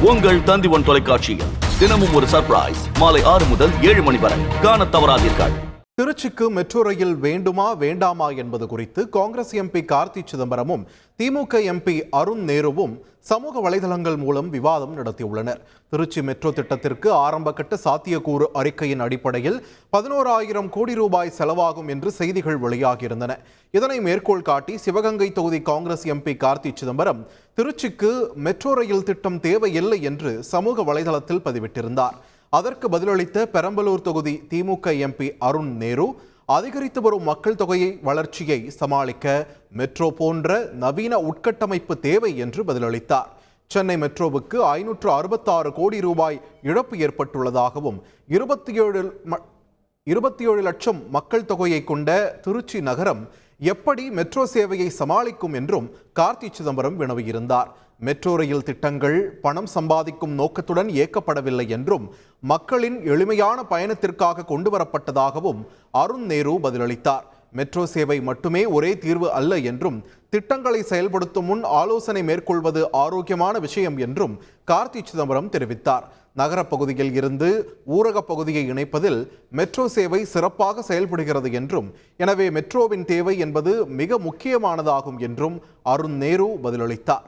உங்கள் தந்திவன் தொலைக்காட்சியில் தினமும் ஒரு சர்ப்ரைஸ் மாலை 6 முதல் 7 மணி வரை காணத் தவறாதீர்கள். திருச்சிக்கு மெட்ரோ ரயில் வேண்டுமா வேண்டாமா என்பது குறித்து காங்கிரஸ் எம்பி கார்த்தி சிதம்பரமும் திமுக எம்பி அருண் நேருவும் சமூக வலைதளங்கள் மூலம் விவாதம் நடத்தியுள்ளனர். திருச்சி மெட்ரோ திட்டத்திற்கு ஆரம்பகட்ட சாத்தியக்கூறு அறிக்கையின் அடிப்படையில் 11,000 கோடி ரூபாய் செலவாகும் என்று செய்திகள் வெளியாகியிருந்தன. இதனை மேற்கோள் காட்டி சிவகங்கை தொகுதி காங்கிரஸ் எம்பி கார்த்தி சிதம்பரம் திருச்சிக்கு மெட்ரோ ரயில் திட்டம் தேவையில்லை என்று சமூக வலைதளத்தில் பதிவிட்டிருந்தார். அதற்கு பதிலளித்த பெரம்பலூர் தொகுதி திமுக எம்பி அருண் நேரு, அதிகரித்து வரும் மக்கள் தொகையை வளர்ச்சியை சமாளிக்க மெட்ரோ போன்ற நவீன உட்கட்டமைப்பு தேவை என்று பதிலளித்தார். சென்னை மெட்ரோவுக்கு 566 கோடி ரூபாய் இழப்பு ஏற்பட்டுள்ளதாகவும் 27 லட்சம் மக்கள் தொகையை கொண்ட திருச்சி நகரம் எப்படி மெட்ரோ சேவையை சமாளிக்கும் என்றும் கார்த்தி சிதம்பரம் வினவியிருந்தார். மெட்ரோ ரயில் திட்டங்கள் பணம் சம்பாதிக்கும் நோக்கத்துடன் இயக்கப்படவில்லை என்றும் மக்களின் எளிமையான பயணத்திற்காக கொண்டு வரப்பட்டதாகவும் அருண் நேரு பதிலளித்தார். மெட்ரோ சேவை மட்டுமே ஒரே தீர்வு அல்ல என்றும் திட்டங்களை செயல்படுத்தும் முன் ஆலோசனை மேற்கொள்வது ஆரோக்கியமான விஷயம் என்றும் கார்த்தி சிதம்பரம் தெரிவித்தார். நகரப்பகுதியில் இருந்து ஊரகப் பகுதியை இணைப்பதில் மெட்ரோ சேவை சிறப்பாக செயல்படுகிறது என்றும் எனவே மெட்ரோவின் தேவை என்பது மிக முக்கியமானதாகும் என்றும் அருண் நேரு பதிலளித்தார்.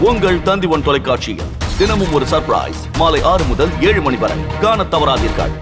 உங்கள் தந்திவன் தொலைக்காட்சியில் தினமும் ஒரு சர்ப்ரைஸ் மாலை 6 முதல் 7 மணி வரை காணத் தவறாதீர்கள்.